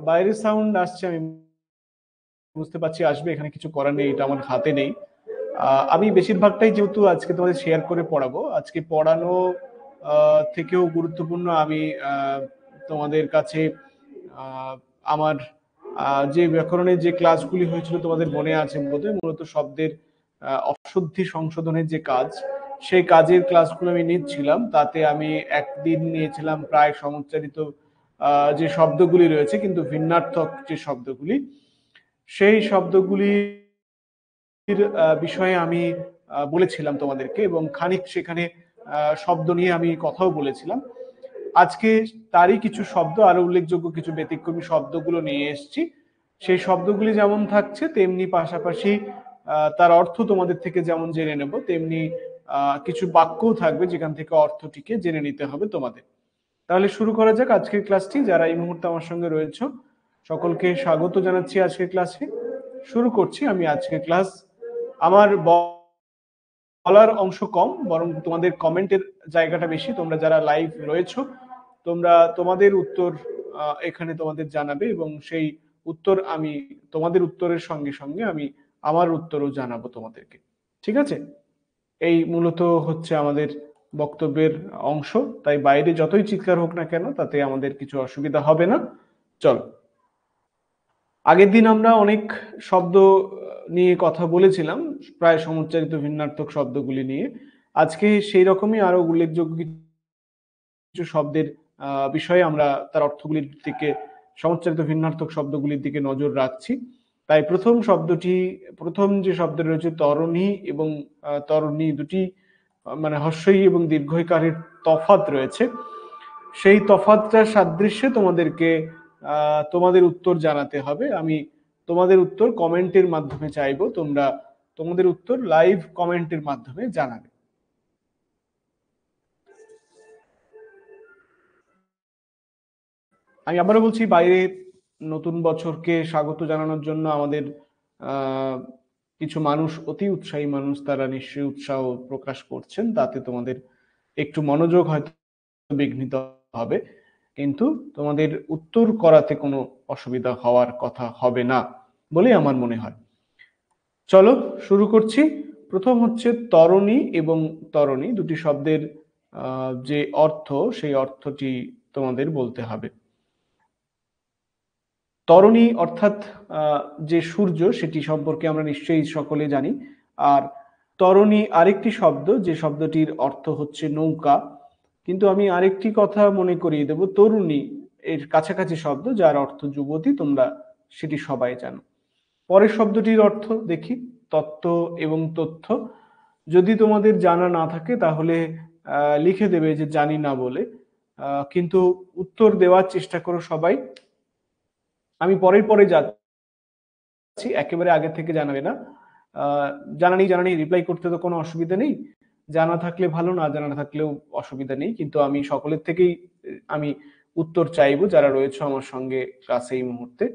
বাইরের সাউন্ড আসছে, আমি বুঝতে পারছি আসবে, এখানে কিছু করার নেই, এটা আমার হাতে নেই। আমি বেশিরভাগটাই যেহেতু আজকে তোমাদের শেয়ার করে পড়াবো, আজকে পড়ানো থেকেও গুরুত্বপূর্ণ আমি তোমাদের কাছে আহ, আমার যে ব্যাকরণের যে ক্লাসগুলি হয়েছিল তোমাদের মনে আছে বোধহয়, মূলত শব্দের অশুদ্ধি সংশোধনের যে কাজ, সেই কাজের ক্লাসগুলো আমি নিচ্ছিলাম। তাতে আমি একদিন নিয়েছিলাম প্রায় সমুচ্চারিত যে শব্দগুলি রয়েছে কিন্তু ভিন্নার্থক যে শব্দগুলি, সেই শব্দগুলির বিষয়ে আমি বলেছিলাম তোমাদেরকে, এবং খানিক সেখানে শব্দ নিয়ে আমি কথাও বলেছিলাম। আজকে তারই কিছু শব্দ, আরো উল্লেখযোগ্য কিছু ব্যতিক্রমী শব্দগুলো নিয়ে এসেছি। সেই শব্দগুলি যেমন থাকছে তেমনি পাশাপাশি তার অর্থ তোমাদের থেকে যেমন জেনে নেব, তেমনি কিছু বাক্যও থাকবে যেখান থেকে অর্থটিকে জেনে নিতে হবে তোমাদের। তাহলে শুরু করা যাক আজকের ক্লাসটি। যারা এই মুহূর্তে আমার সঙ্গে রয়েছে সকলকে স্বাগত জানাচ্ছি আজকের ক্লাসে। শুরু করছি আমি আজকের ক্লাস। আমার বলার অংশ কম, বরং তোমাদের কমেন্টের জায়গাটা বেশি। তোমরা যারা লাইভ রয়েছো, তোমরা তোমাদের উত্তর এখানে তোমাদের জানাবে, এবং সেই উত্তর আমি তোমাদের উত্তরের সঙ্গে সঙ্গে আমি আমার উত্তরও জানাবো তোমাদেরকে। ঠিক আছে? এই মূলত হচ্ছে আমাদের বক্তব্যের অংশ। তাই বাইরে যতই চিৎকার হোক না কেন তাতে আমাদের কিছু অসুবিধা হবে না। চলো, আগের দিন আমরা অনেক শব্দ নিয়ে কথা বলেছিলাম, প্রায় সমুচ্চারিত ভিন্নার্থক শব্দগুলি নিয়ে। আজকে সেই রকমই আরো উল্লেখযোগ্য কিছু শব্দের বিষয়ে আমরা তার অর্থগুলির দিকে, সমুচ্চারিত ভিন্নার্থক শব্দগুলির দিকে নজর রাখছি। তাই প্রথম যে শব্দ রয়েছে তরণী এবং তরণী, দুটি মানে হস্যই এবং দীর্ঘইকারের তফাৎ রয়েছে। সেই তফাৎটার সাদৃশ্যে তোমাদেরকে তোমাদের উত্তর জানাতে হবে। আমি তোমাদের উত্তর কমেন্টের মাধ্যমে চাইবো, তোমরা তোমাদের উত্তর লাইভ কমেন্টের মাধ্যমে জানাবে। আমি আবারও বলছি, বাইরে নতুন বছরকে স্বাগত জানানোর জন্য আমাদের আহ কিছু মানুষ, অতি উৎসাহী মানুষ, তারা নিশ্চয়ই উৎসাহ প্রকাশ করছেন। তাতে তোমাদের একটু মনোযোগ হয়তো বিঘ্নিত হবে, কিন্তু তোমাদের উত্তর করাতে কোনো অসুবিধা হওয়ার কথা হবে না বলে আমার মনে হয়। চলো শুরু করছি। প্রথম হচ্ছে তরণী এবং তরণী, দুটি শব্দের যে অর্থ, সেই অর্থটি তোমাদের বলতে হবে। তরণী অর্থাৎ যে সূর্য, সেটি সম্পর্কে আমরা নিশ্চয়ই সকলে জানি। আর তরণী আরেকটি শব্দ, যে শব্দটির অর্থ হচ্ছে নৌকা। কিন্তু আমি আরেকটি কথা মনে করিয়ে দেব, তরুণী এর কাছাকাছি শব্দ যার অর্থ যুবতী, তোমরা সেটি সবাই জানো। পরের শব্দটির অর্থ দেখি, তত্ত্ব এবং তথ্য। যদি তোমাদের জানা না থাকে তাহলে লিখে দেবে যে জানি না বলে, কিন্তু উত্তর দেওয়ার চেষ্টা করো সবাই। আমি পরের পরে যাচ্ছি, একেবারে আগে থেকে জানাবে না। আহ জানা নেই রিপ্লাই করতে তো কোনো অসুবিধা নেই, জানা থাকলে ভালো, না জানা থাকলেও অসুবিধা নেই। কিন্তু আমি সকলের থেকেই আমি উত্তর চাইবো, যারা রয়েছে আমার সঙ্গে ক্লাসে এই মুহূর্তে,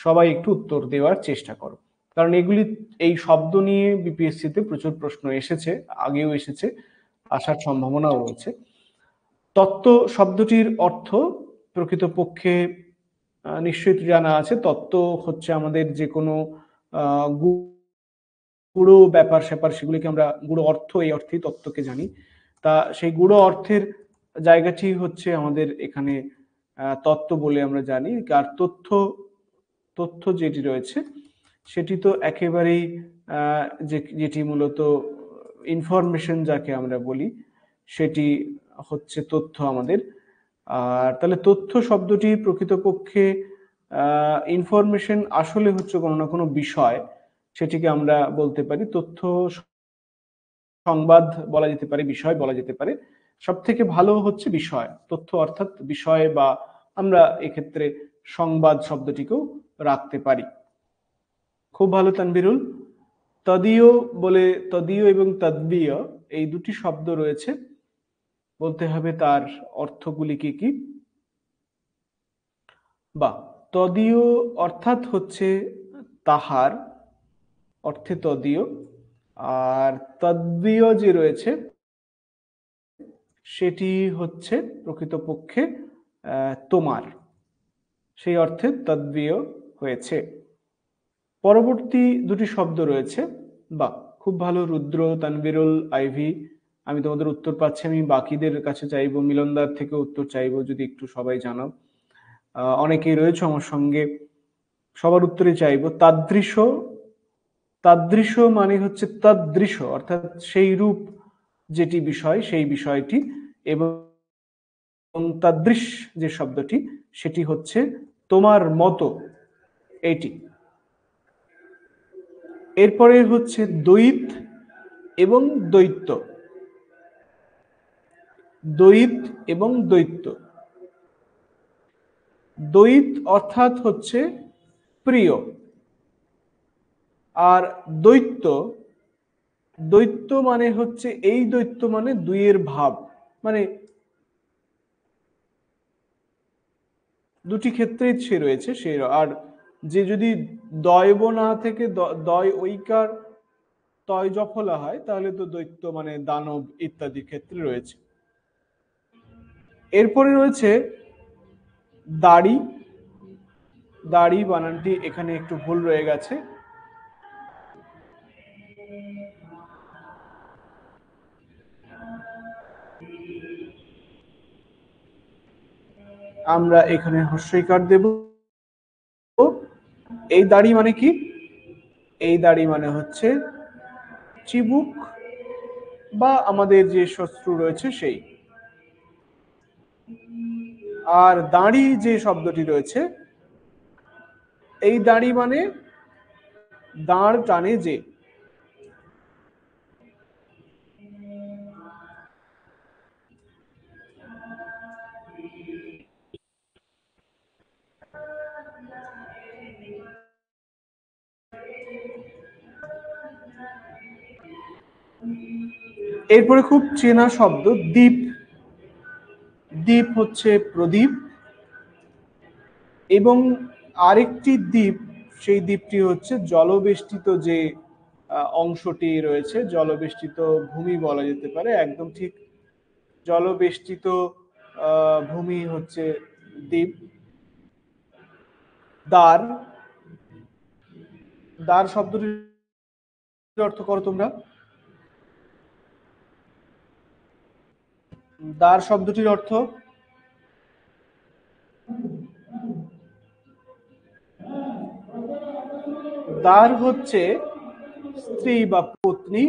সবাই একটু উত্তর দেওয়ার চেষ্টা করো। কারণ এই শব্দ নিয়ে বিপিএসসি তে প্রচুর প্রশ্ন এসেছে, আগেও এসেছে, আসার সম্ভাবনাও রয়েছে। তত্ত্ব শব্দটির অর্থ প্রকৃতপক্ষে নিশ্চয়ই জানা আছে। তত্ত্ব হচ্ছে আমাদের যে কোনো গুঁড়ো ব্যাপার স্যাপার, সেগুলিকে আমরা গুঁড়ো অর্থ, এই অর্থেই তত্ত্বকে জানি। তা সেই গুঁড়ো অর্থের জায়গাটি হচ্ছে আমাদের এখানে তত্ত্ব বলে আমরা জানি। আর তথ্য, তথ্য যেটি রয়েছে সেটি তো একেবারেই যেটি মূলত ইনফরমেশন যাকে আমরা বলি, সেটি হচ্ছে তথ্য আমাদের। আর তাহলে তথ্য শব্দটি প্রকৃতপক্ষে ইনফরমেশন আসলে হচ্ছে কোনো না কোনো বিষয়, সেটিকে আমরা বলতে পারি তথ্য, সংবাদ বলা যেতে পারে, বিষয় বলা যেতে পারে। সব থেকে ভালো হচ্ছে বিষয়, তথ্য অর্থাৎ বিষয়, বা আমরা এক্ষেত্রে সংবাদ শব্দটিকেও রাখতে পারি। খুব ভালো তানবিরুল। তদীয় বলে, তদীয় এবং তদ্বীয় এই দুটি শব্দ রয়েছে, বলতে হবে তার অর্থগুলি কি কি। বা তদীয় অর্থাৎ হচ্ছে তাহার, অর্থে তদীয়। আর তদ্বীয় যে রয়েছে সেটি হচ্ছে প্রকৃতপক্ষে তোমার, সেই অর্থে তদ্বিয় হয়েছে। পরবর্তী দুটি শব্দ রয়েছে, বা খুব ভালো, রুদ্র, তানবিরুল, আইভি। আমি তোমাদের উত্তর পাচ্ছি, আমি বাকিদের কাছে চাইবো, মিলনদার থেকে উত্তর চাইবো, যদি একটু সবাই জানাও। অনেকেই রয়েছে আমার সঙ্গে, সবার উত্তরে চাইবো। তাদৃশ, তাদৃশ মানে হচ্ছে তদৃশ, অর্থাৎ সেই রূপ যেটি বিষয়, সেই বিষয়টি। এবং তাদৃশ যে শব্দটি, সেটি হচ্ছে তোমার মতো, এটি। এরপরে হচ্ছে দ্বৈত এবং দ্বৈত। দ্বৈত এবং দ্বৈত। দ্বৈত অর্থাৎ হচ্ছে প্রিয়, আর দ্বৈত, দ্বৈত মানে হচ্ছে, এই দ্বৈত মানে দুইয়ের ভাব, মানে দুটি ক্ষেত্রেই সে রয়েছে সে। আর যে যদি দয়ব না থেকে দয় ঐকার তয় জফলা হয়, তাহলে তো দৈত্য মানে দানব ইত্যাদি ক্ষেত্রে রয়েছে। এরপরে রয়েছে দাড়ি। দাড়ি বানানটি এখানে একটু ভুল রয়ে গেছে। আমরা এখানে হস্যইকার দেব। এই দাড়ি মানে কি? এই দাড়ি মানে হচ্ছে চিবুক, বা আমাদের যে শত্রু রয়েছে সেই। আর দাড়ি যে শব্দটি রয়েছে, এই দাড়ি মানে দাঁড় টানে যে। এরপরে খুব চেনা শব্দ দ্বীপ। দ্বীপ হচ্ছে প্রদীপ, এবং আরেকটি দ্বীপ, সেই দ্বীপটি হচ্ছে জলবেষ্টিত যে অংশটি রয়েছে, জলবেষ্টিত ভূমি বলা যেতে পারে, একদম ঠিক জলবেষ্টিত ভূমি হচ্ছে দ্বীপ। দ্বার, দ্বার শব্দটির অর্থ করো তোমরা। দ্বার শব্দটির অর্থ, দ্বার হচ্ছে স্ত্রী বা পত্নী,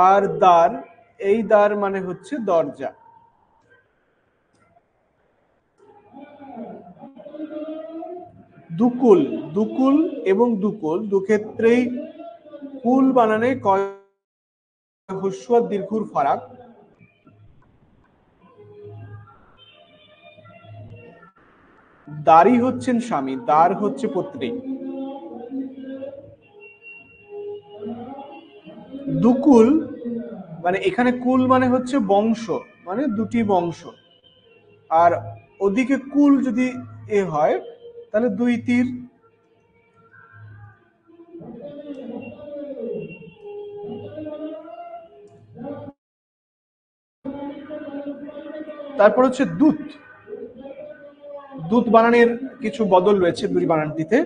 আর দ্বার, এই দ্বার মানে হচ্ছে দরজা। দুকুল, দুকুল এবং দুকুল দুক্ষেত্রেই কুল বানানে কয় হস্য আর দীর্ঘর ফারাক। দারি হচ্ছেন স্বামী, দ্বার হচ্ছে পত্নী। দুকুল মানে, এখানে কুল মানে হচ্ছে বংশ, মানে দুটি বংশ। আর ওদিকে কুল যদি এ হয়, তাহলে দুই তীর। তারপর হচ্ছে দূত। দূত বানানের কিছু বদল রয়েছে দুই বানানটিতে।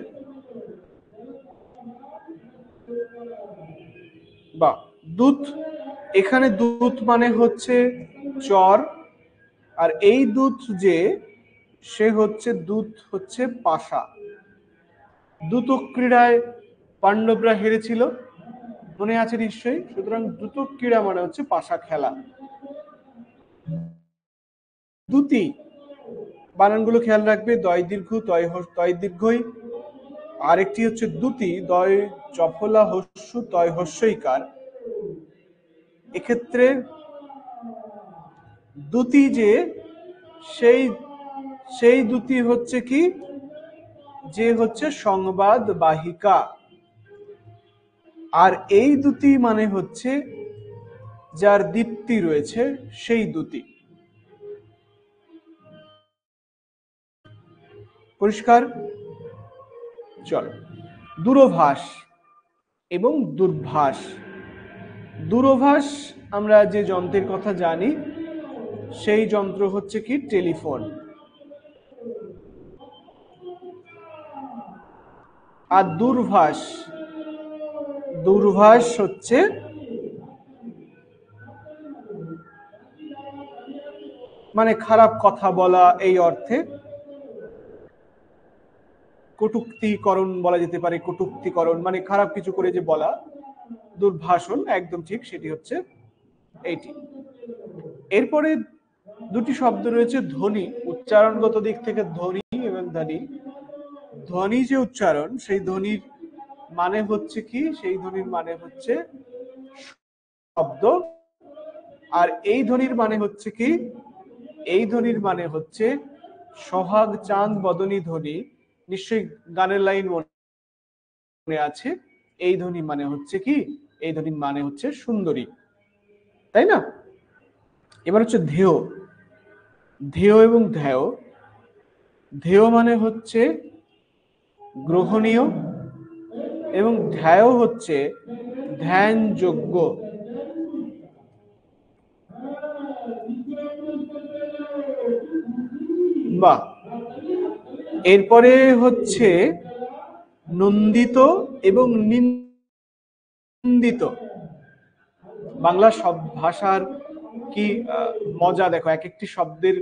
বা দূত, এখানে দূত মানে হচ্ছে চর, আর এই দূত যে, সে হচ্ছে দূত হচ্ছে পাশা। দ্যুত ক্রীড়ায় পাণ্ডবরা হেরেছিল, মনে আছে নিশ্চয়ই। সুতরাং দ্যুত ক্রীড়া মানে হচ্ছে পাশা খেলা। দ্যুতি বানানগুলো খেয়াল রাখবে, দয় দীর্ঘ, তয় দীর্ঘই। আরেকটি হচ্ছে দ্যুতি, দয় চফলা হস্য, তয় হস্যইকার। এক্ষেত্রে দ্যুতি যে, সেই সেই দ্যুতি হচ্ছে কি, যে হচ্ছে সংবাদ বাহিকা। আর এই দ্যুতি মানে হচ্ছে যার দীপ্তি রয়েছে, সেই দ্যুতি। পরিষ্কার? চল, দূরভাষ এবং দূরভাষ। দূরভাষ আমরা যে যন্ত্রের কথা জানি, সেই যন্ত্র হচ্ছে কি টেলিফোন। আর দূর্ভাষ, দূর্ভাষ হচ্ছে মানে খারাপ কথা বলা, এই অর্থে কটূক্তিকরণ বলা যেতে পারে, কটূক্তিকরণ মানে খারাপ কিছু করে যে বলা, দুর্ভাষণ, একদম ঠিক, সেটি হচ্ছে এইটি। এরপরে দুটি শব্দ রয়েছে ধ্বনি, উচ্চারণগত দিক থেকে ধ্বনি এবং ধ্বনি। ধ্বনি যে উচ্চারণ, সেই ধ্বনির মানে হচ্ছে কি, সেই ধ্বনির মানে হচ্ছে শব্দ। আর এই ধ্বনির মানে হচ্ছে কি, এই ধ্বনির মানে হচ্ছে সোহাগ চাঁদ বদনী ধ্বনি, নিশ্চয়ই গানের লাইন মনে আছে। এই ধ্বনি মানে হচ্ছে কি, এই ধ্বনির মানে হচ্ছে সুন্দরী, তাই না? এবার হচ্ছে ধেয়। ধেয় এবং ধ্যায়। ধেয় মানে হচ্ছে গ্রহণীয় এবং ধ্যায় হচ্ছে ধ্যানযোগ্য। বাহ। এরপরে হচ্ছে নন্দিত এবং নিন্দিত। বাংলা সব ভাষার কি মজা দেখো, এক একটি শব্দের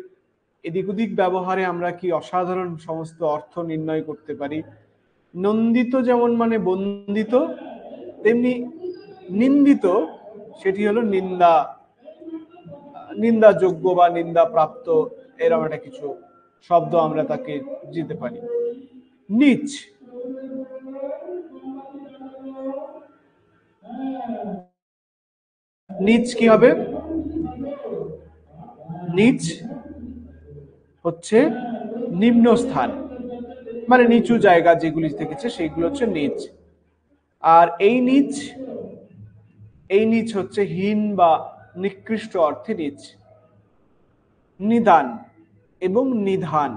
এদিক ওদিক ব্যবহারে আমরা কি অসাধারণ সমস্ত অর্থ নির্ণয় করতে পারি। নন্দিত যেমন মানে বন্দিত, তেমনি নিন্দিত সেটি হলো নিন্দা, নিন্দাযোগ্য বা নিন্দা প্রাপ্ত, এরকম একটা কিছু শব্দ আমরা তাকে দিতে পারি। নিচ, নিচ কি হবে? নিচ হচ্ছে নিম্ন স্থান, মানে নিচু জায়গা যেগুলি থেকেছে সেইগুলো হচ্ছে নিচ। আর এই নিচ, এই নিচ হচ্ছে হীন বা নিকৃষ্ট অর্থে নিচ। নিদান এবং নিধান।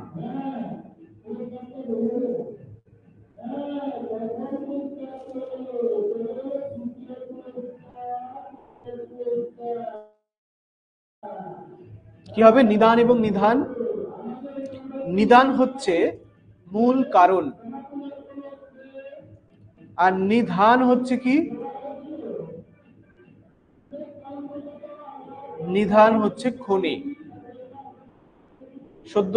কি হবে নিদান এবং নিধান? নিদান হচ্ছে মূল কারণ, আর নিধান হচ্ছে কি, নিধান হচ্ছে খনি। সদ্য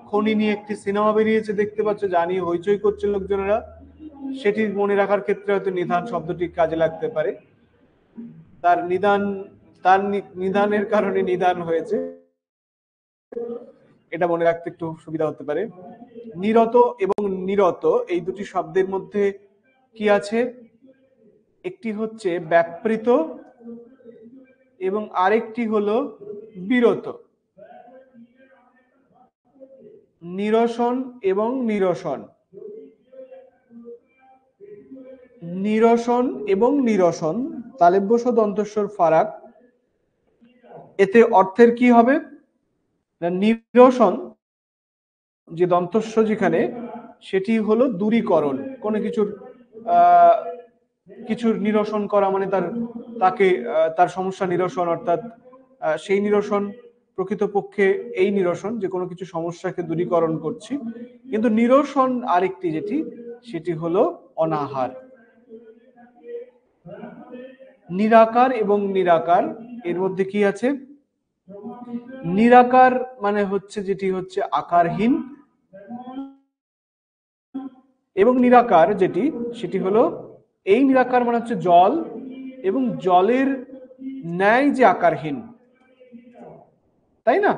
খনি নিয়ে একটি সিনেমা বেরিয়েছে, দেখতে পাচ্ছ, জানি হইচই করছে লোকজনেরা। সেটি মনে রাখার ক্ষেত্রে হয়তো নিধান শব্দটি কাজে লাগতে পারে। তার নিদান, তার নিদানের কারণে নিদান হয়েছে, এটা মনে রাখতে একটু সুবিধা হতে পারে। নিরত এবং নিরত এই দুটি শব্দের মধ্যে কি আছে? একটি হচ্ছে ব্যাপৃত এবং আরেকটি হলো বিরত। নিরসন এবং নিরসন, নিরসন এবং নিরসন, তালব্যস্য দন্তস্বর ফারাক। এতে অর্থের কি হবে? নিরসন যে দন্তস্ব যেখানে, সেটি হলো দূরীকরণ, কোনো কিছুর কিছুর নিরসন করা, মানে তাকে তার সমস্যা নিরসন, অর্থাৎ সেই নিরসন প্রকৃতপক্ষে এই নিরসন যে কোনো কিছু সমস্যাকে দূরীকরণ করছি। কিন্তু নিরসন আরেকটি যেটি, সেটি হলো অনাহার। নিরাকার এবং নিরাকার, এর মধ্যে কি আছে? নিরাকার মানে হচ্ছে যেটি হচ্ছে আকারহীন, এবং নিরাকার যেটি, সেটি হলো, এই নিরাকার মানে হচ্ছে জল, এবং জলের ন্যায় যে আকারহীন, তাই না?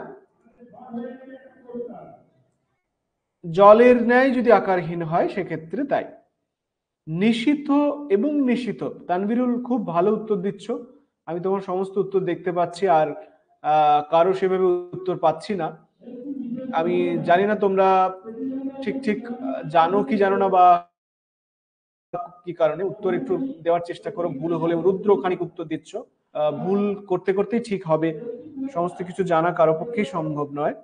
জলের ন্যায় যদি আকারহীন হয় সেক্ষেত্রে তাই। নিষিদ্ধ এবং নিষিদ্ধ। তানভীরুল, খুব ভালো উত্তর দিচ্ছ, আমি তোমার সমস্ত উত্তর দেখতে পাচ্ছি, আর কারো সেভাবে উত্তর পাচ্ছি না। আমি জানি না তোমরা ঠিক ঠিক জানো কি জানো না, বা কি কারণে। উত্তর একটু দেওয়ার চেষ্টা করো, ভুল হলে। রুদ্র খানিক উত্তর দিচ্ছ, ভুল করতে করতেই ঠিক হবে, সমস্ত কিছু জানা কারো পক্ষেই সম্ভব নয়।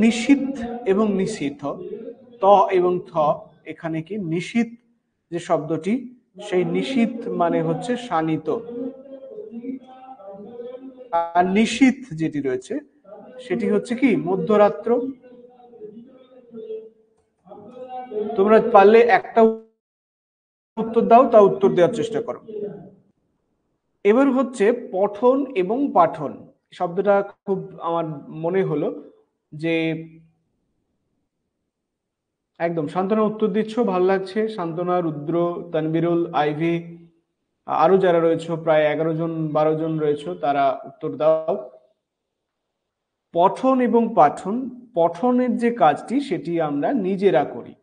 নিষিদ্ধ এবং নিষিদ্ধ, ত এবং থ, এখানে কি নিষিদ্ধ যে শব্দটি, সেই নিষিদ্ধ মানে হচ্ছে শানিত, আর নিষিদ্ধ যেটি রয়েছে সেটি হচ্ছে কি মধ্যরাত্র। তোমরা পারলে একটা উত্তর দাও, তা উত্তর দেওয়ার চেষ্টা করো। এবার হচ্ছে পঠন এবং পাঠন শব্দটা খুব আমার মনে হলো যে একদম শান্তনা উত্তর দিচ্ছ, ভালো লাগছে। শান্তনা, রুদ্র, তানবিরুল, আইভি, আরো যারা রয়েছে প্রায় 11 জন 12 জন রয়েছে, তারা উত্তর দাও। পঠন এবং পাঠন, পঠনের যে কাজটি সেটি আমরা নিজেরা করি,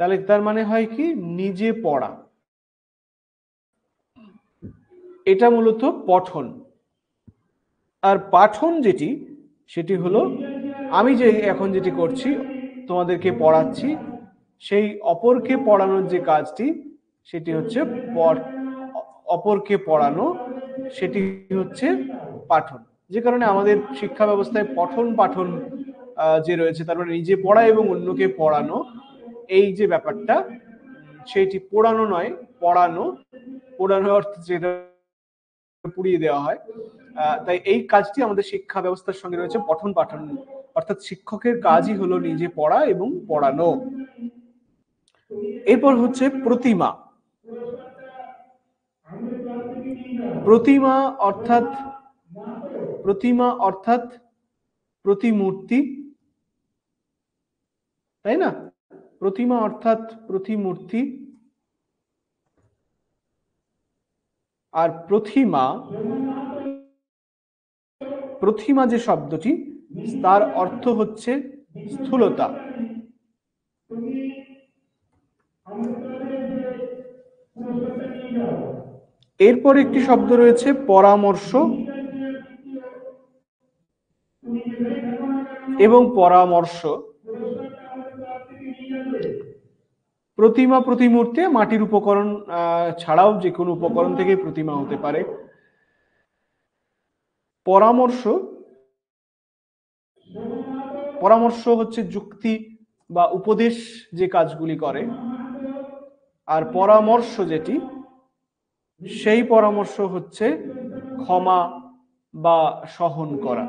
তাহলে তার মানে হয় কি নিজে পড়া, এটা মূলত পঠন। আর পাঠন যেটি, সেটি হলো আমি যে এখন যেটি করছি তোমাদেরকে পড়াচ্ছি, সেই অপরকে পড়ানোর যে কাজটি সেটি হচ্ছে অপরকে পড়ানো, সেটি হচ্ছে পাঠন। যে কারণে আমাদের শিক্ষা ব্যবস্থায় পঠন পাঠন যে রয়েছে, তার মানে নিজে পড়া এবং অন্যকে পড়ানো, এই যে ব্যাপারটা সেটি পড়ানো নয়, পড়ানো। পড়ানোর অর্থ যেটা পুড়িয়ে দেওয়া হয়। তাই এই কাজটি আমাদের শিক্ষা ব্যবস্থার সঙ্গে রয়েছে পঠন পাঠন, অর্থাৎ শিক্ষকের কাজই হলো নিজে পড়া এবং পড়ানো। এরপর হচ্ছে প্রতিমা। প্রতিমা অর্থাৎ প্রতিমা অর্থাৎ প্রতিমূর্তি, তাই না? প্রতিমা অর্থাৎ প্রতিমূর্তি। আর প্রতিমা, প্রতিমা যে শব্দটি, তার অর্থ হচ্ছে স্থূলতা। এরপর একটি শব্দ রয়েছে পরামর্শ এবং পরামর্শ। প্রতিমা প্রতিমূর্তি মাটির উপকরণ ছাড়াও যে কোনো উপকরণ থেকে প্রতিমা হতে পারে। পরামর্শ, পরামর্শ হচ্ছে যুক্তি বা উপদেশ যে কাজগুলি করে। আর পরামর্শ যেটি, সেই পরামর্শ হচ্ছে ক্ষমা বা সহন করা।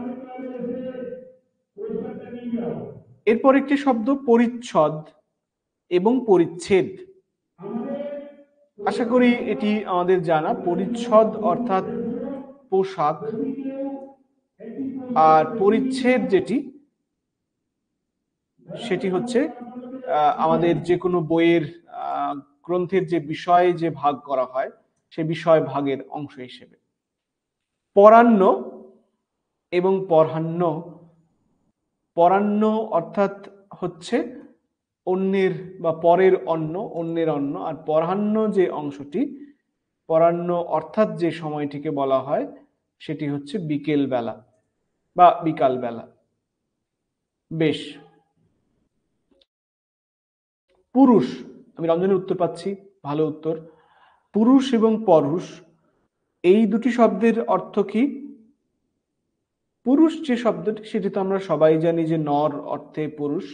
এরপর একটি শব্দ পরিচ্ছদ এবং পরিচ্ছেদ। আশা করি এটি আমাদের জানা। পরিচ্ছদ অর্থাৎ পোশাক, আর পরিচ্ছেদ যেটি, সেটি হচ্ছে আমাদের যে কোনো বইয়ের গ্রন্থের যে বিষয় যে ভাগ করা হয়, সে বিষয় ভাগের অংশ হিসেবে। পরান্ন এবং পরাহ্ন্য। পরাহ্ন্য অর্থাৎ হচ্ছে অন্যের বা পরের অন্ন, অন্যের অন্ন। আর পরাহ্ন্য যে অংশটি, পরাহ্ন্য অর্থাৎ যে সময়টিকে বলা হয়, সেটি হচ্ছে বিকেল বেলা বা বিকাল বেলা। বেশ। পুরুষ, আমি রঞ্জনের উত্তর পাচ্ছি, ভালো উত্তর। পুরুষ এবং পরুষ, এই দুটি শব্দের অর্থ কি? পুরুষ যে শব্দটি, সেটি তো আমরা সবাই জানি যে নর অর্থে পুরুষ।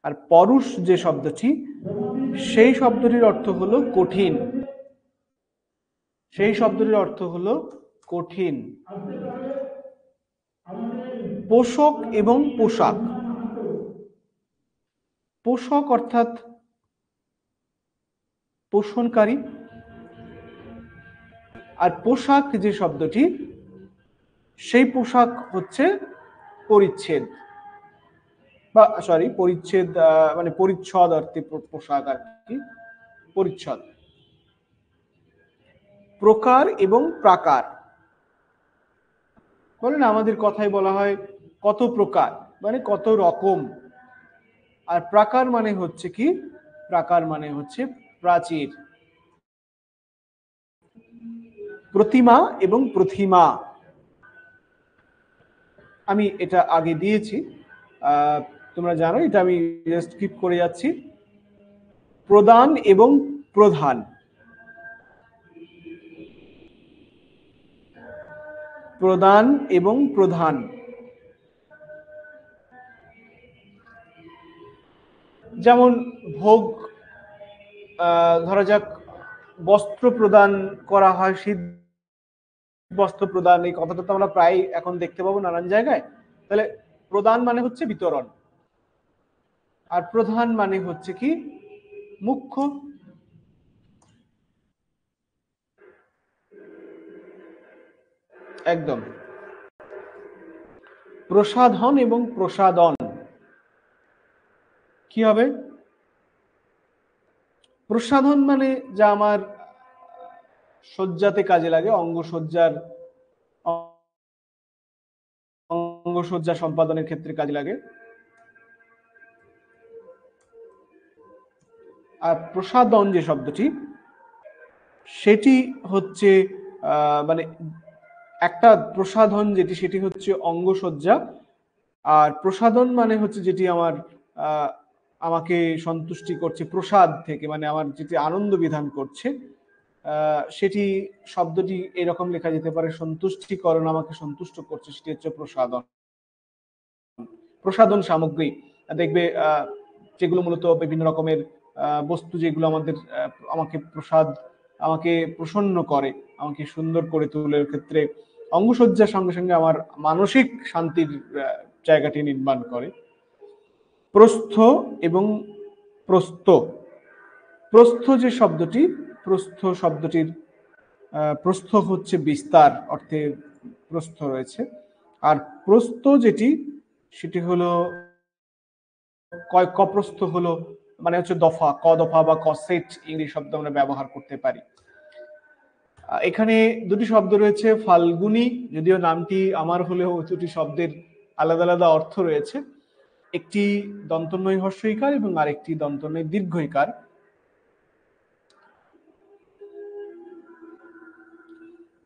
আর পরুষ যে শব্দটি, সেই শব্দটির অর্থ হলো কঠিন। সেই শব্দটির অর্থ হলো কঠিন। পোষক এবং পোশাক। পোষক অর্থাৎ পোষণকারী, আর পোশাক যে শব্দটি, সেই পোশাক হচ্ছে পরিচ্ছেদ বা সরি পরিচ্ছেদ মানে পরিচ্ছদ অর্থে পোশাক আর কি, পরিচ্ছদ। প্রকার এবং প্রাকার, বলে না আমাদের কথায় বলা হয় কত প্রকার, মানে কত রকম। আর প্রাকার মানে হচ্ছে কি, প্রাকার মানে হচ্ছে প্রাচীর। প্রতিমা এবং প্রতিমা, আমি এটা আগে দিয়েছি, তোমরা জানো, এটা আমি জাস্ট স্কিপ করে যাচ্ছি। প্রদান এবং প্রধান। প্রদান এবং প্রধান, যেমন ভোগ, ধরা যাক বস্ত্র প্রদান করা হয়, শীত বস্ত্র প্রদান, এই কথাটা তো আমরা প্রায় এখন দেখতে পাবো নানান জায়গায়। তাহলে প্রদান মানে হচ্ছে বিতরণ। আর প্রধান মানে হচ্ছে কি মুখ্য। একদম। প্রসাধন এবং প্রসাদন কি হবে? প্রসাধন মানে যা আমার সজ্জাতে কাজে লাগে, অঙ্গসজ্জা সম্পাদনের ক্ষেত্রে কাজে লাগে। আর প্রসাদন যে শব্দটি, সেটি হচ্ছে মানে একটা প্রসাধন যেটি, সেটি হচ্ছে অঙ্গসজ্জা। আর প্রসাদন মানে হচ্ছে যেটি আমার আমাকে সন্তুষ্টি করছে প্রসাদ থেকে, মানে আমার যেটি আনন্দ বিধান করছে, সেটি শব্দটি এরকম লেখা যেতে পারে, সন্তুষ্টিকরণ, আমাকে সন্তুষ্ট করছে, সেটি হচ্ছে প্রসাদন। প্রসাধন সামগ্রী দেখবে যেগুলো মূলত বিভিন্ন রকমের বস্তু, যেগুলো আমাকে প্রসন্ন করে, আমাকে সুন্দর করে তোলার ক্ষেত্রে অঙ্গসজ্জার সঙ্গে সঙ্গে আমার মানসিক শান্তির জায়গাটি নির্মাণ করে। প্রস্থ এবং প্রস্থ, প্রস্থ যে শব্দটি, প্রস্থ শব্দটির প্রস্থ হচ্ছে বিস্তার অর্থে প্রস্থ রয়েছে। আর প্রস্থ যেটি, সেটি হলো কপ্রস্থ, হলো মানে হচ্ছে দফা, ক দফা বা কসেট ইংরেজি শব্দ আমরা ব্যবহার করতে পারি। এখানে দুটি শব্দ রয়েছে, ফাল্গুনী, যদিও নামটি আমার হলেও দুটি শব্দের আলাদা আলাদা অর্থ রয়েছে। একটি দন্তন্বয় হ্রস্বইকার এবং আরেকটি দন্তন্বয় দীর্ঘইকার।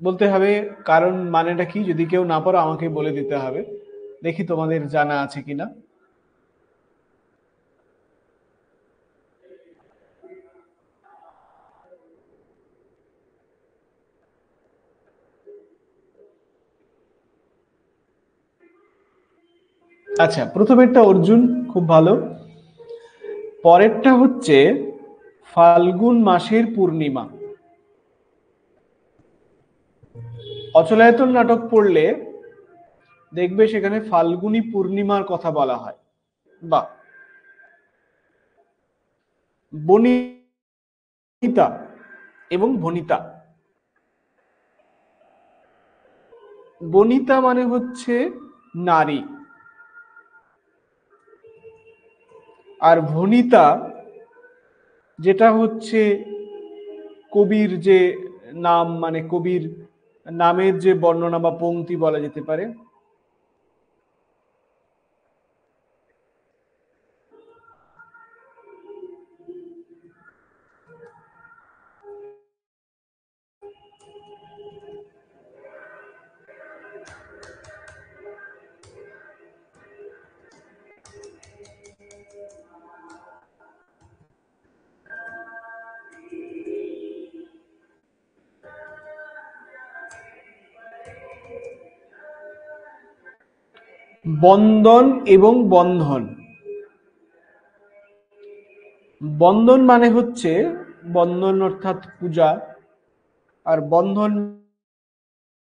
বলতে হবে কারণ মানেটা কি, যদি কেউ না পারো আমাকে বলে দিতে হবে, দেখি তোমাদের জানা আছে কিনা। আচ্ছা, প্রথমেরটা অর্জুন, খুব ভালো। পরেরটা হচ্ছে ফাল্গুন মাসের পূর্ণিমা। অচলায়তন নাটক পড়লে দেখবে সেখানে ফাল্গুনী পূর্ণিমার কথা বলা হয়। বা বনিতা এবং ভনিতা। বনিতা মানে হচ্ছে নারী, আর ভনিতা যেটা হচ্ছে কবির যে নাম, মানে কবির নামের যে বর্ণনা বা পংক্তি বলা যেতে পারে। বন্দন এবং বন্ধন। বন্দন মানে হচ্ছে বন্দন অর্থাৎ পূজা, আর বন্ধন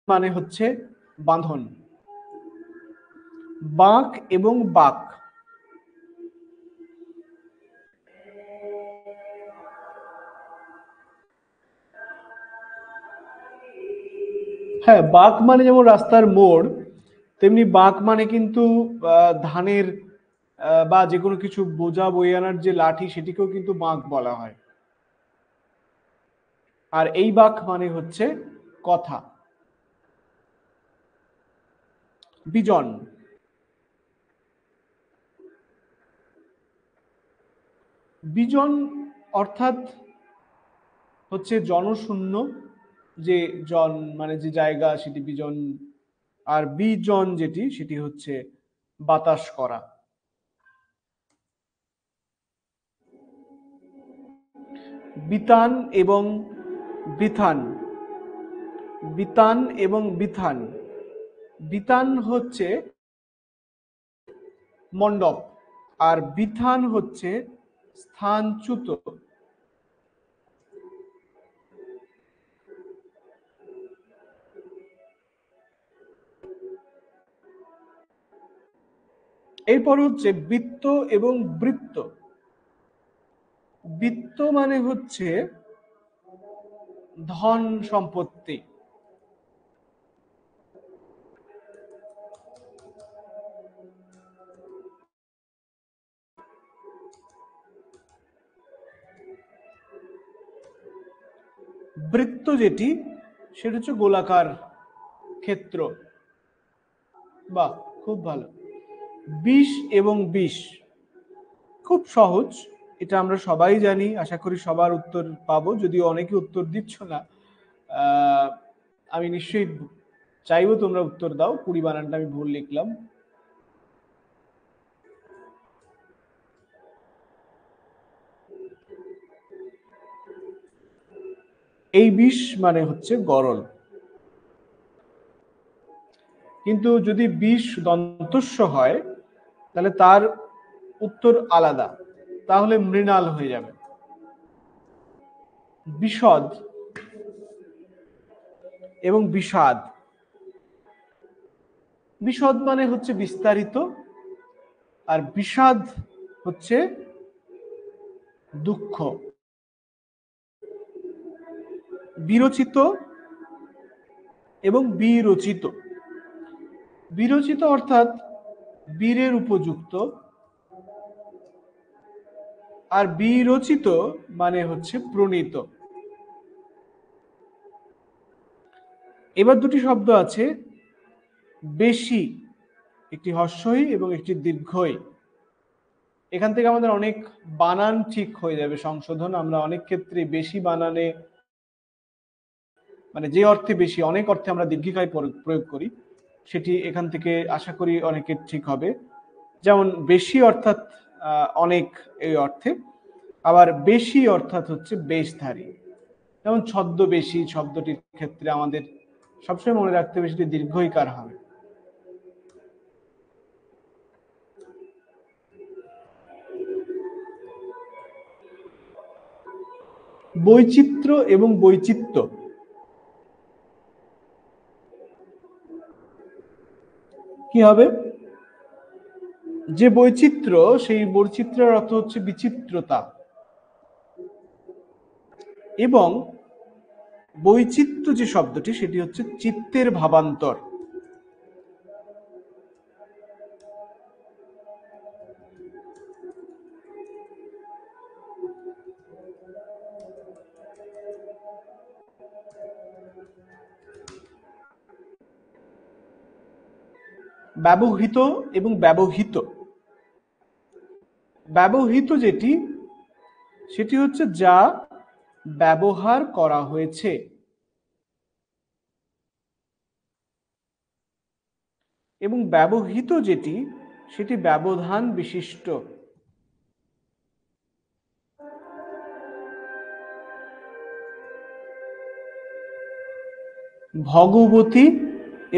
মানে হচ্ছে বাঁধন। বাঁক এবং বাক। হ্যাঁ, বাঁক মানে যেমন রাস্তার মোড়, তেমনি বাঁক মানে কিন্তু ধানের বা যে কোনো কিছু বোঝা বয়ে আনার যে লাঠি, সেটিকেও কিন্তু বাঁক বলা হয়। আর এই বাঁক মানে হচ্ছে কথা। বিজন, বিজন অর্থাৎ হচ্ছে জনশূন্য, যে জন মানে যে জায়গা, সেটি বিজন। আর বিজন যেটি, সেটি হচ্ছে বাতাস করা। বিতান এবং বিথান। বিতান এবং বিথান। বিতান হচ্ছে মণ্ডপ, আর বিথান হচ্ছে স্থানচ্যুত। এরপর হচ্ছে বৃত্ত এবং বৃত্ত। বৃত্ত মানে হচ্ছে ধন সম্পত্তি। বৃত্ত যেটি, সেটা হচ্ছে গোলাকার ক্ষেত্র। বাহ, খুব ভালো। বিষ এবং বিষ খুব সহজ, এটা আমরা সবাই জানি। আশা করি সবার উত্তর পাবো, যদিও অনেকে উত্তর দিচ্ছ না। আমি নিশ্চয়ই চাইবো তোমরা উত্তর দাও। 20 বানানটা আমি ভুল লিখলাম। এই বিষ মানে হচ্ছে গরল। কিন্তু যদি বিষ দন্তস্ব হয় তাহলে তার উত্তর আলাদা, তাহলে মৃণাল হয়ে যাবে। বিশদ এবং বিষাদ। বিশদ মানে হচ্ছে বিস্তারিত, আর বিষাদ হচ্ছে দুঃখ। বিরচিত এবং বিরচিত। বিরচিত অর্থাৎ বীরের উপযুক্ত, আর বিরচিত মানে হচ্ছে প্রণীত। এবার দুটি শব্দ আছে, বেশি, একটি হর্ষই এবং একটি দীর্ঘই। এখান থেকে আমাদের অনেক বানান ঠিক হয়ে যাবে, সংশোধন। আমরা অনেক ক্ষেত্রে বেশি বানানে, মানে যে অর্থে বেশি, অনেক অর্থে আমরা দীর্ঘিকায় প্রয়োগ করি, সেটি এখান থেকে আশা করি অনেকের ঠিক হবে। যেমন বেশি অর্থাৎ অনেক এই অর্থে, আবার বেশি অর্থাৎ হচ্ছে বেশধারী। যেমন ছদ্মবেশী শব্দটির ক্ষেত্রে আমাদের সবসময় মনে রাখতে হবে সেটি দীর্ঘইকার হবে। বৈচিত্র্য এবং বৈচিত্র্য কি হবে? যে বৈচিত্র্য, সেই বৈচিত্র্যের অর্থ হচ্ছে বিচিত্রতা। এবং বৈচিত্র্য যে শব্দটি, সেটি হচ্ছে চিত্তের ভাবান্তর। ব্যবহৃত এবং ব্যবহৃত। ব্যবহৃত যেটি, সেটি হচ্ছে যা ব্যবহার করা হয়েছে। এবং ব্যবহৃত যেটি, সেটি ব্যবধান বিশিষ্ট। ভগবতী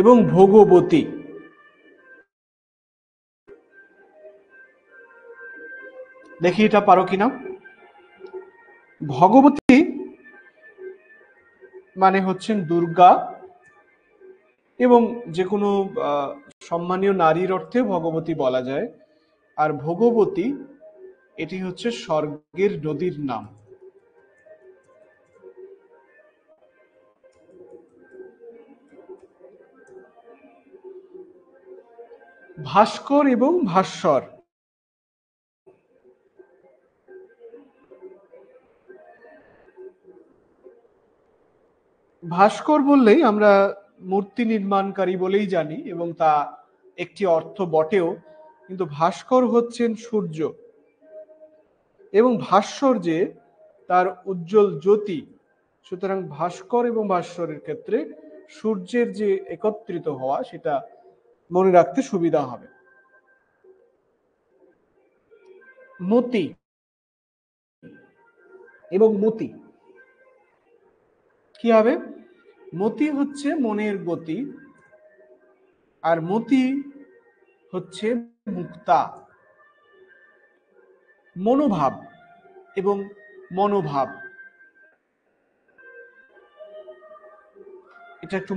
এবং ভোগবতী। দেখি এটা পারো কিনা। ভগবতী মানে হচ্ছেন দুর্গা, এবং যে কোনো সম্মানীয় নারীর অর্থে ভগবতী বলা যায়। আর ভোগবতী, এটি হচ্ছে স্বর্গের নদীর নাম। ভাস্কর এবং ভাস্বর। ভাস্কর বললেই আমরা মূর্তি নির্মাণকারী বলেই জানি, এবং তা একটি অর্থ বটেও। কিন্তু ভাস্কর হচ্ছেন সূর্য, এবং ভাস্বর যে তার উজ্জ্বল জ্যোতি। সুতরাং ভাস্কর এবং ভাস্বরের ক্ষেত্রে সূর্যের যে একত্রিত হওয়া, সেটা মনে রাখতে সুবিধা হবে। মতি এবং মতি কি হবে? মতি হচ্ছে মনের গতি, আর মতি হচ্ছে মুক্তা। মনোভাব এবং মনোভাব, এটা একটু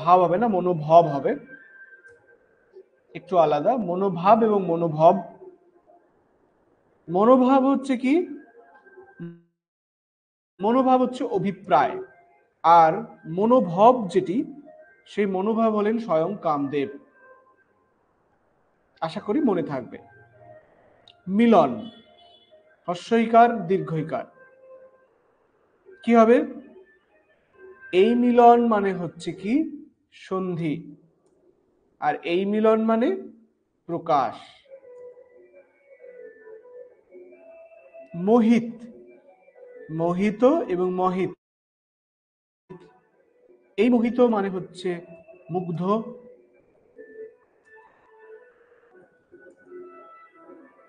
ভাব হবে না, মনোভাব হবে। একটু আলাদা। মনোভাব এবং মনোভব, মনোভাব হচ্ছে কি, মনোভাব হচ্ছে অভিপ্রায়, আর মনোভব যেটি, সেই মনোভাব হলেন স্বয়ং কামদেব। আশা করি মনে থাকবে। মিলন, হস্যইকার দীর্ঘইকার, কি হবে? এই মিলন মানে হচ্ছে কি সন্ধি, আর এই মিলন মানে প্রকাশ। মোহিত, মোহিত এবং মহিত, এই মোহিত মানে হচ্ছে মুগ্ধ,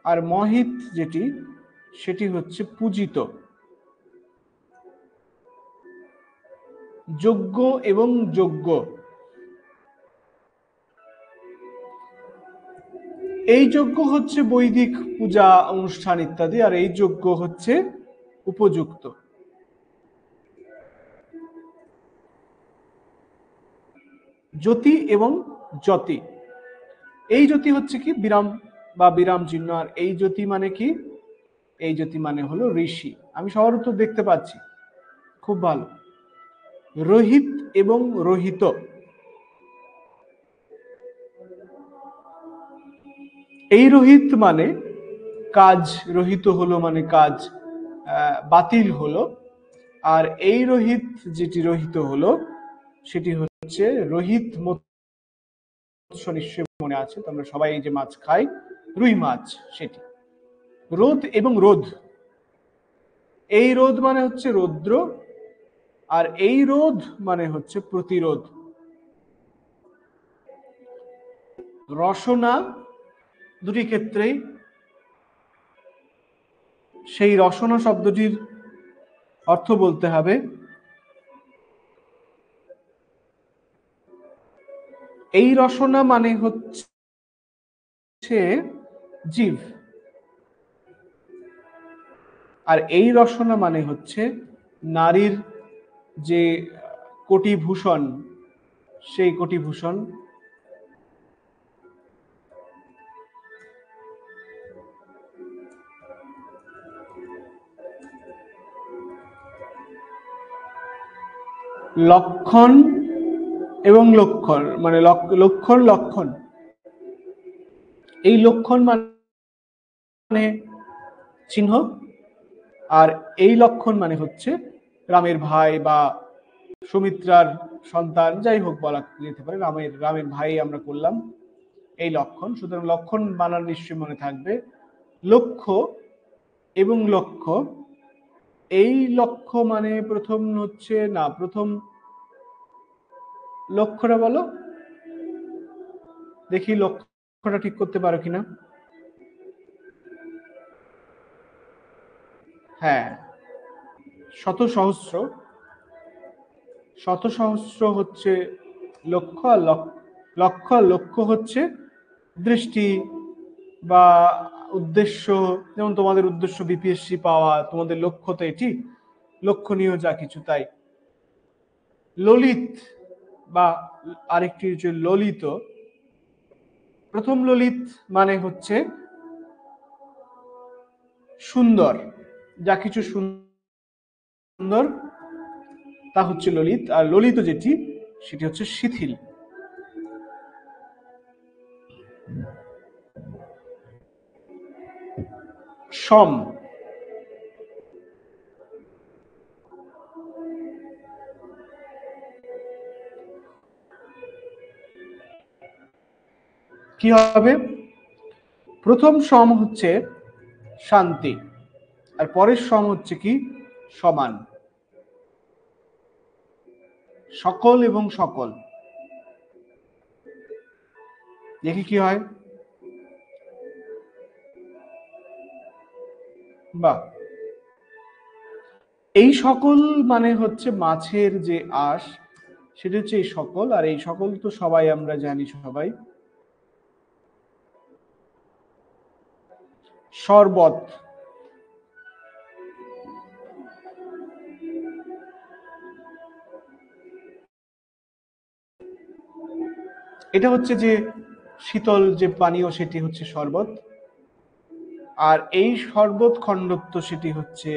আর মহিত যেটি, সেটি হচ্ছে পূজিত। যোগ্য এবং যোগ্য, এই যজ্ঞ হচ্ছে বৈদিক পূজা অনুষ্ঠান ইত্যাদি, আর এই যজ্ঞ হচ্ছে উপযুক্ত। জ্যোতি এবং জ্যোতি, এই জ্যোতি হচ্ছে কি বিরাম বা বিরাম চিহ্ন, আর এই জ্যোতি মানে কি, এই জ্যোতি মানে হলো ঋষি। আমি সবার উত্তর দেখতে পাচ্ছি, খুব ভালো। রোহিত এবং রোহিত, এই রোহিত মানে কাজ, রহিত হলো মানে কাজ বাতিল হলো, আর এই রোহিত যেটি রহিত হলো সেটি হচ্ছে রোহিত মৎস্য, নিশ্চয় মনে আছে, তোমরা সবাই এই যে মাছ খাই, রুই মাছ, সেটি। রোদ এবং রোধ, এই রোদ মানে হচ্ছে রৌদ্র, আর এই রোধ মানে হচ্ছে প্রতিরোধ। রসনা, দুটি ক্ষেত্রেই সেই রসনা শব্দটির অর্থ বলতে হবে। এই রসনা মানে হচ্ছে জীব, আর এই রসনা মানে হচ্ছে নারীর যে কোটিভূষণ, সেই কোটিভূষণ। লক্ষণ এবং লক্ষণ মানে লক্ষণ, লক্ষণ, এই লক্ষণ মানে চিহ্ন, আর এই লক্ষণ মানে হচ্ছে রামের ভাই বা সুমিত্রার সন্তান, যাই হোক বলা যেতে পারে, রামের ভাই আমরা করলাম, এই লক্ষণ। সুতরাং লক্ষণ বানান নিশ্চয়ই মনে থাকবে। লক্ষ্য এবং লক্ষ্য, এই লক্ষ্য মানে প্রথম হচ্ছে না, প্রথম লক্ষ্যটা বলো দেখি, লক্ষ্যটা ঠিক করতে পারো কিনা। হ্যাঁ, শত সহস্র, শত সহস্র হচ্ছে লক্ষ্য, আর লক্ষ্য হচ্ছে দৃষ্টি বা উদ্দেশ্য। যেমন তোমাদের উদ্দেশ্য বিপিএসসি পাওয়া, তোমাদের লক্ষ্য তো এটি, লক্ষণীয় যা কিছু তাই। ললিত বা আরেকটি হচ্ছে ললিত, প্রথম ললিত মানে হচ্ছে সুন্দর, যা কিছু সুন্দর তা হচ্ছে ললিত, আর ললিত যেটি সেটি হচ্ছে শিথিল। সম, কি হবে? প্রথম সম হচ্ছে শান্তি, আর পরের সম হচ্ছে কি সমান। সকল এবং সকল, দেখি কি হয়। বা এই সকল মানে হচ্ছে মাছের যে আঁশ, সেটা হচ্ছে এই সকল, আর এই সকল তো সবাই আমরা জানি সবাই। শরবত, এটা হচ্ছে যে শীতল যে পানীয় সেটি হচ্ছে শরবত, আর এই শরবত খণ্ডত্ব সেটি হচ্ছে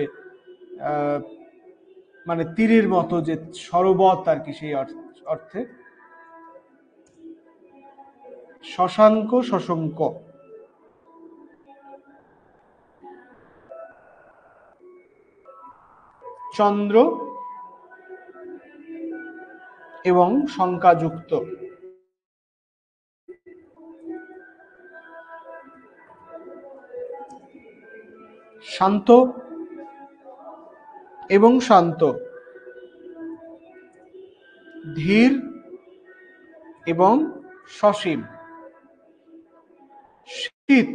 মানে তীরের মতো যে সরবত আর কি, সেই অর্থে। শশাঙ্ক শশঙ্ক, চন্দ্র এবং শঙ্কাযুক্ত, শান্ত এবং শান্ত, ধীর এবং সসীম, শীত,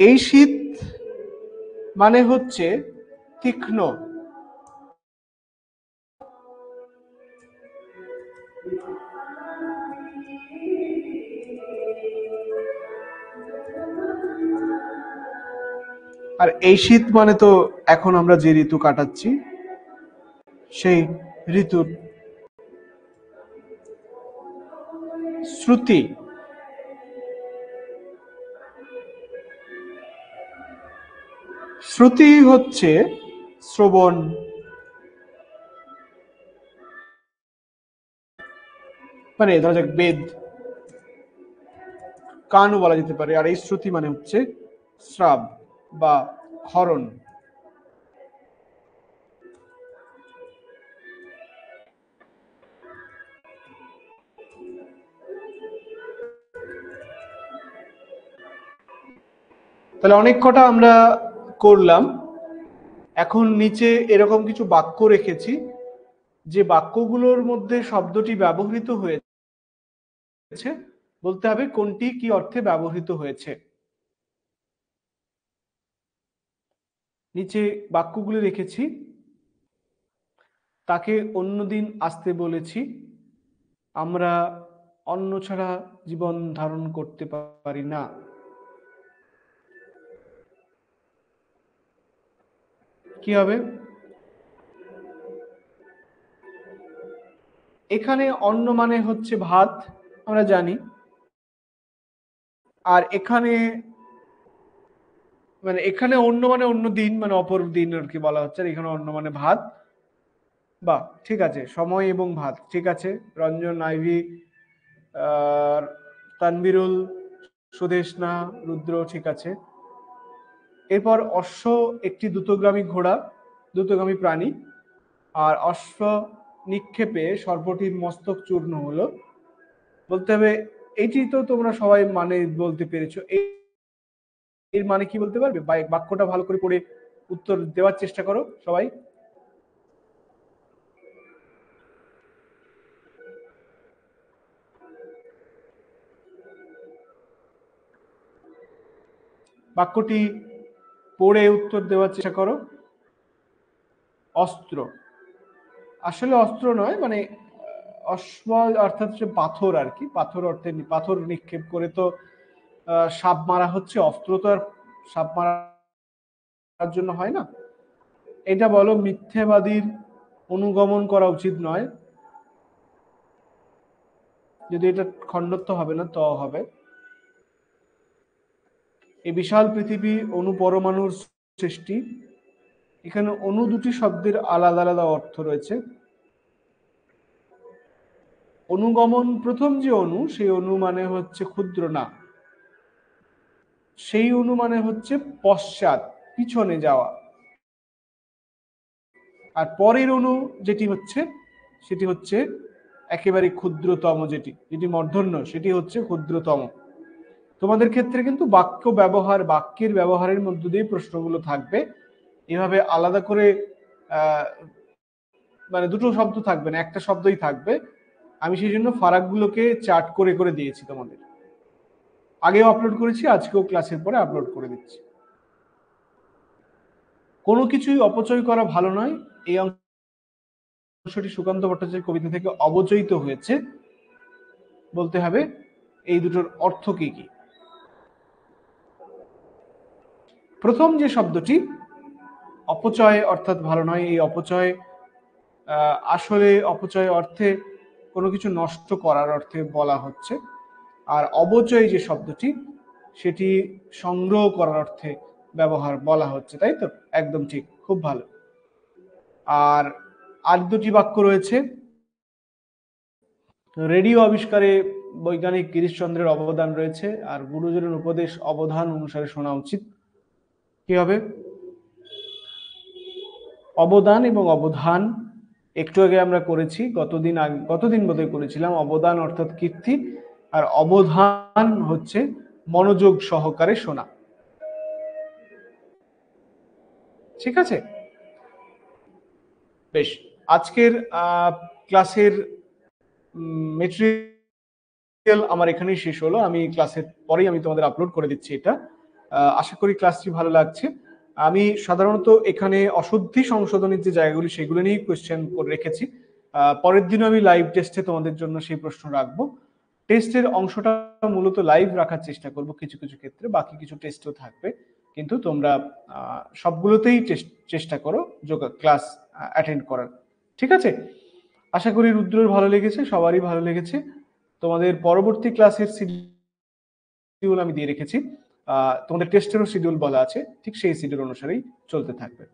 এই শীত মানে হচ্ছে তীক্ষ্ণ, আর এই শীত মানে তো এখন আমরা যে ঋতু কাটাচ্ছি সেই ঋতুর। শ্রুতি, শ্রুতি হচ্ছে শ্রবণ, মানে ধরা যাক বেদ, কানও বলা যেতে পারে। আর এই শ্রুতি মানে হচ্ছে শ্রাব বা ক্ষরণ। তাহলে অনেক কটা আমরা করলাম। এখন নিচে এরকম কিছু বাক্য রেখেছি, যে বাক্যগুলোর মধ্যে শব্দটি ব্যবহৃত হয়েছে বলতে হবে কোনটি কি অর্থে ব্যবহৃত হয়েছে। নিচে বাক্যগুলি রেখেছি। তাকে অন্যদিন আসতে বলেছি, আমরা অন্ন ছাড়া জীবন ধারণ করতে পারি না। কি হবে? এখানে অন্ন মানে হচ্ছে ভাত, আমরা জানি। আর এখানে মানে এখানে অন্য মানে অন্য দিন, মানে অপর দিন আর কি বলা হচ্ছে। এখানে অন্য মানে ভাত, বা ঠিক আছে, সময় এবং ভাত, ঠিক আছে। রঞ্জন, আইভি, তানবিরুল, সুদেশনা, রুদ্র, ঠিক আছে। এরপর অশ্ব একটি দ্রুতগামী ঘোড়া, দ্রুতগামী প্রাণী। আর অশ্ব নিক্ষেপে সর্পটির মস্তক চূর্ণ হলো। বলতে হবে এইটি তো তোমরা সবাই মানে বলতে পেরেছো। এর মানে কি বলতে পারবে? বাক্যটা ভালো করে পড়ে উত্তর দেওয়ার চেষ্টা করো সবাই। বাক্যটি পড়ে উত্তর দেওয়ার চেষ্টা করো। অস্ত্র, আসলে অস্ত্র নয়, মানে অশ্ব অর্থাৎ হচ্ছে পাথর আর কি। পাথর অর্থে পাথর নিক্ষেপ করে তো সাপ মারা হচ্ছে। অস্ত্র তো আর সাপ মারার জন্য হয় না। এটা বলো মিথ্যেবাদীর অনুগমন করা উচিত নয়। যদি এটা খণ্ডত্ব হবে না, ত হবে। এই বিশাল পৃথিবী অনুপরমাণুর সৃষ্টি। এখানে অনু দুটি শব্দের আলাদা আলাদা অর্থ রয়েছে। অনুগমন, প্রথম যে অনু, সেই অনু মানে হচ্ছে ক্ষুদ্র না, সেই অনু মানে হচ্ছে পশ্চাৎ, পিছনে যাওয়া। আর পরের অনু যেটি হচ্ছে, সেটি হচ্ছে একেবারে ক্ষুদ্রতম, যেটি যেটি মূর্ধন্য, সেটি হচ্ছে ক্ষুদ্রতম। তোমাদের ক্ষেত্রে কিন্তু বাক্য ব্যবহার, বাক্যের ব্যবহারের মধ্য দিয়ে প্রশ্নগুলো থাকবে। এভাবে আলাদা করে মানে দুটো শব্দ থাকবে না, একটা শব্দই থাকবে। আমি সেই জন্য ফারাকগুলোকে চার্ট করে করে দিয়েছি তোমাদের। আগেও আপলোড করেছি, আজকেও ক্লাসের পরে আপলোড করে দিচ্ছি। কোনো কিছুই অপচয় করা ভালো নয়। এই অংশটি সুকান্ত ভট্টাচার্যের কবিতা থেকে অবচয়িত হয়েছে। বলতে হবে এই দুটোর অর্থ কি কি। প্রথম যে শব্দটি, অপচয় অর্থাৎ ভালো নয়। এই অপচয় আসলে অপচয় অর্থে কোনো কিছু নষ্ট করার অর্থে বলা হচ্ছে। আর অবচয় যে শব্দটি, সেটি সংগ্রহ করার অর্থে বলা হচ্ছে, তাই তো? একদম ঠিক, খুব ভালো। আর আর দুটি বাক্য রয়েছে। রেডিও আবিষ্কারে বৈজ্ঞানিক গিরিশচন্দ্রের অবদান রয়েছে, আর গুরুজনের উপদেশ অবধান অনুসারে শোনা উচিত। কি হবে? অবদান এবং অবধান একটু আগে আমরা করেছি, গতদিন বোধহয় করেছিলাম। অবদান অর্থাৎ কীর্তি, আর অবধান হচ্ছে মনোযোগ সহকারে শোনা। ঠিক আছে, বেশ। আজকের ক্লাসের মেটেরিয়াল আমার এখানেই শেষ হলো। আমি ক্লাসের পরেই আমি তোমাদের আপলোড করে দিচ্ছি এটা। আশা করি ক্লাসটি ভালো লাগছে। আমি সাধারণত এখানে অশুদ্ধি সংশোধনের যে জায়গাগুলি, সেগুলো নিয়েই কোয়েশ্চেন করে রেখেছি। পরের দিনও আমি লাইভ টেস্টে তোমাদের জন্য সেই প্রশ্ন রাখবো। টেস্টের অংশটা মূলত লাইভ রাখার চেষ্টা করব কিছু কিছু ক্ষেত্রে, বাকি কিছু টেস্টও থাকবে। কিন্তু তোমরা সবগুলোতেই চেষ্টা করো ক্লাস অ্যাটেন্ড করার। ঠিক আছে, আশা করি রুদ্রের ভালো লেগেছে, সবারই ভালো লেগেছে। তোমাদের পরবর্তী ক্লাসের শিডিউল আমি দিয়ে রেখেছি। তোমাদের টেস্টেরও শিডিউল বলা আছে, ঠিক সেই শিডিউল অনুসারেই চলতে থাকবে।